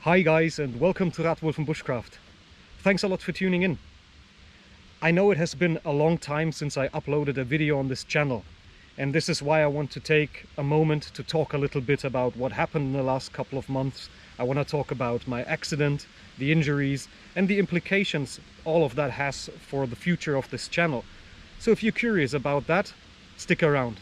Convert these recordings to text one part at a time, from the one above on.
Hi guys, and welcome to Rathwulven Bushcraft. Thanks a lot for tuning in. I know it has been a long time since I uploaded a video on this channel, and this is why I want to take a moment to talk a little bit about what happened in the last couple of months. I want to talk about my accident, the injuries, and the implications all of that has for the future of this channel. So if you're curious about that, stick around.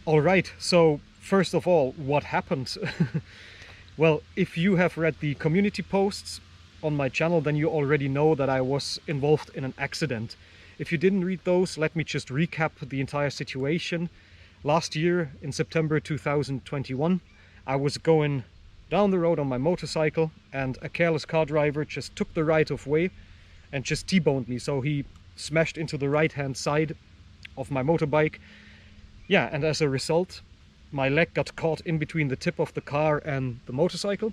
Alright, so first of all, what happened? Well, if you have read the community posts on my channel, then you already know that I was involved in an accident. If you didn't read those, let me just recap the entire situation. Last year, in September 2021, I was going down the road on my motorcycle and a careless car driver just took the right of way and just T-boned me. So he smashed into the right-hand side of my motorbike. Yeah, and as a result, my leg got caught in between the tip of the car and the motorcycle,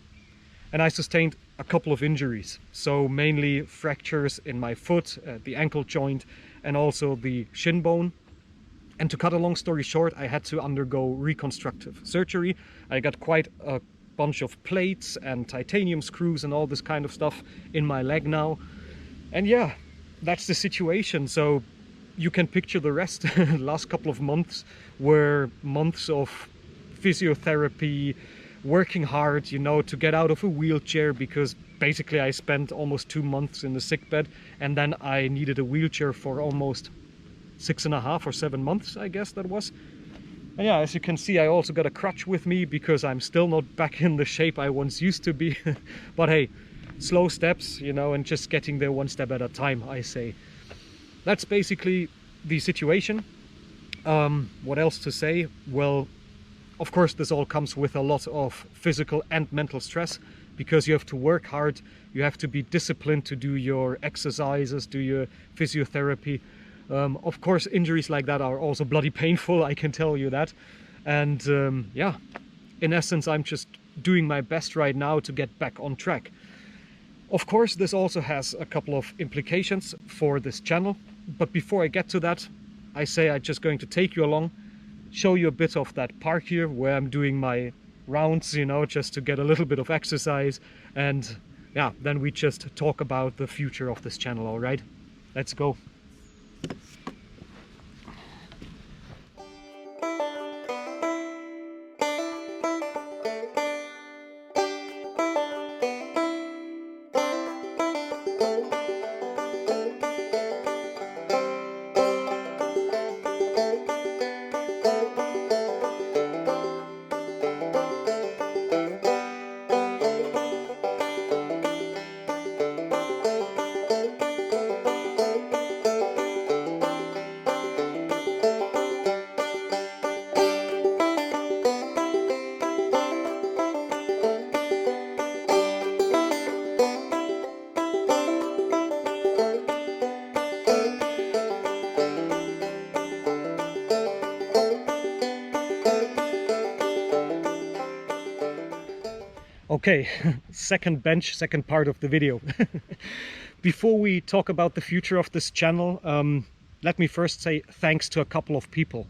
and I sustained a couple of injuries. So mainly fractures in my foot, the ankle joint, and also the shin bone. And to cut a long story short, I had to undergo reconstructive surgery. I got quite a bunch of plates and titanium screws and all this kind of stuff in my leg now. And yeah, that's the situation. So you can picture the rest. The last couple of months were months of physiotherapy, working hard, you know, to get out of a wheelchair, because basically I spent almost 2 months in the sickbed, and then I needed a wheelchair for almost 6.5 or 7 months, I guess that was. And yeah, as you can see, I also got a crutch with me because I'm still not back in the shape I once used to be. But hey, slow steps, you know, and just getting there one step at a time, I say. That's basically the situation. What else to say? Well, of course, this all comes with a lot of physical and mental stress, because you have to work hard, you have to be disciplined to do your exercises, do your physiotherapy. Of course, injuries like that are also bloody painful, I can tell you that. And yeah, in essence, I'm just doing my best right now to get back on track. Of course, this also has a couple of implications for this channel. But before I get to that, I say I'm just going to take you along, show you a bit of that park here where I'm doing my rounds, you know, just to get a little bit of exercise. And yeah, then we just talk about the future of this channel, all right? Let's go. Okay, second part of the video. Before we talk about the future of this channel, let me first say thanks to a couple of people.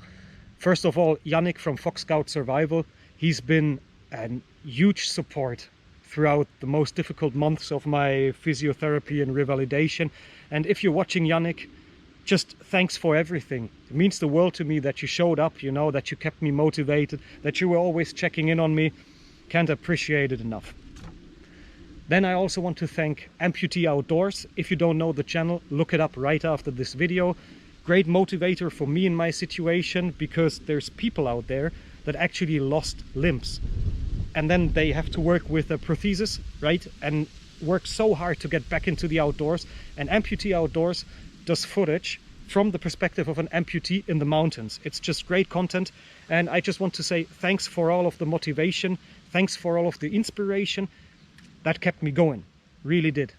First of all, Yannick from Fox Scout Survival. He's been a huge support throughout the most difficult months of my physiotherapy and revalidation. And if you're watching, Yannick, just thanks for everything. It means the world to me that you showed up, you know, that you kept me motivated, that you were always checking in on me. Can't appreciate it enough. Then I also want to thank Amputee Outdoors. If you don't know the channel, look it up right after this video. Great motivator for me in my situation, because there's people out there that actually lost limbs. And then they have to work with a prosthesis, right? And work so hard to get back into the outdoors. And Amputee Outdoors does footage from the perspective of an amputee in the mountains. It's just great content. And I just want to say thanks for all of the motivation. Thanks for all of the inspiration. That kept me going, really did.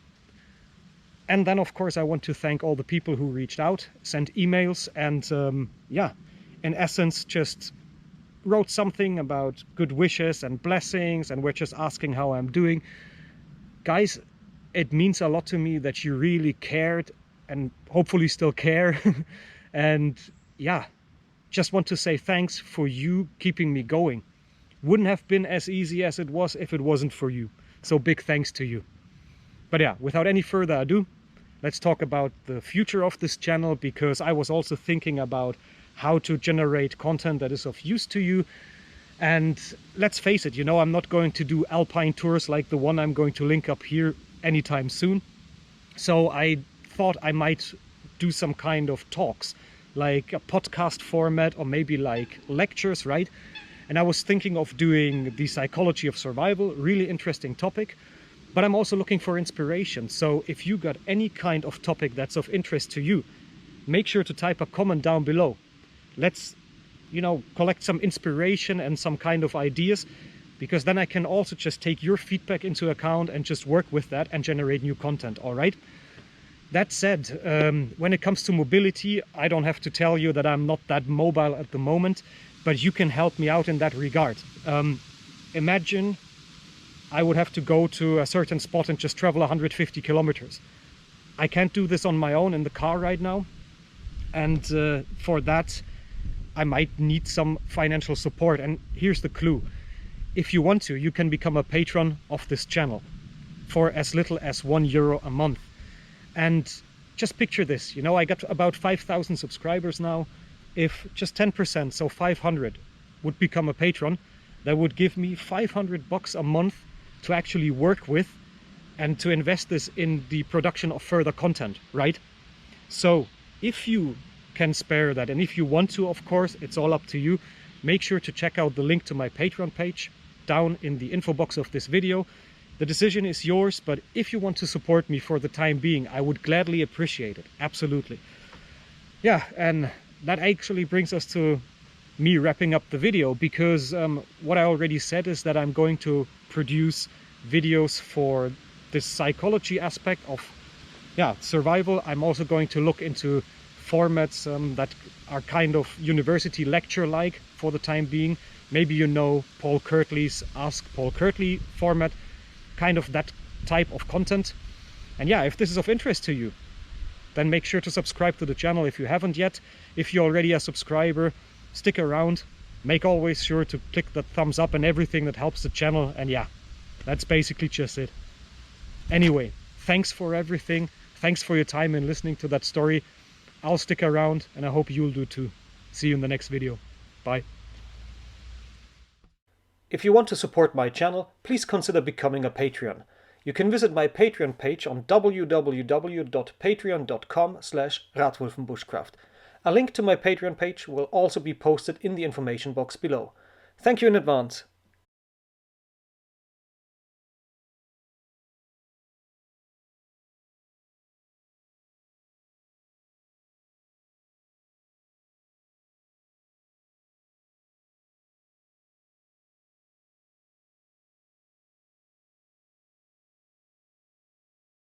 And then, of course, I want to thank all the people who reached out, sent emails, and yeah, in essence, just wrote something about good wishes and blessings, and were just asking how I'm doing. Guys, it means a lot to me that you really cared and hopefully still care. And yeah, just want to say thanks for you keeping me going. Wouldn't have been as easy as it was if it wasn't for you. So big thanks to you. But yeah, without any further ado, let's talk about the future of this channel, because I was also thinking about how to generate content that is of use to you. And let's face it, I'm not going to do alpine tours like the one I'm going to link up here anytime soon. So I thought I might do some kind of talks, like a podcast format, or maybe like lectures, right? And I was thinking of doing the psychology of survival, really interesting topic. But I'm also looking for inspiration. So if you got any kind of topic that's of interest to you, make sure to type a comment down below. Let's, collect some inspiration and some kind of ideas, because then I can also just take your feedback into account and just work with that and generate new content, all right? That said, when it comes to mobility, I don't have to tell you that I'm not that mobile at the moment, but you can help me out in that regard. Imagine I would have to go to a certain spot and just travel 150 kilometers. I can't do this on my own in the car right now. And for that, I might need some financial support. And here's the clue. If you want to, you can become a patron of this channel for as little as €1 a month. And just picture this, I got about 5,000 subscribers now. If just 10%, so 500, would become a patron, that would give me $500 a month to actually work with and to invest this in the production of further content, right? So if you can spare that, and if you want to, of course, it's all up to you, make sure to check out the link to my Patreon page down in the info box of this video. The decision is yours, but if you want to support me for the time being, I would gladly appreciate it, absolutely. Yeah, and that actually brings us to me wrapping up the video, because what I already said is that I'm going to produce videos for this psychology aspect of survival. I'm also going to look into formats that are kind of university lecture like for the time being. Maybe Paul Kirtley's Ask Paul Kirtley format, kind of that type of content. And yeah, if this is of interest to you, then make sure to subscribe to the channel if you haven't yet. If you're already a subscriber, stick around. Make always sure to click the thumbs up and everything that helps the channel. And yeah, that's basically just it. Anyway, thanks for everything. Thanks for your time in listening to that story. I'll stick around, and I hope you'll do too. See you in the next video. Bye. If you want to support my channel, please consider becoming a Patreon. You can visit my Patreon page on www.patreon.com/Rathwulven. A link to my Patreon page will also be posted in the information box below. Thank you in advance.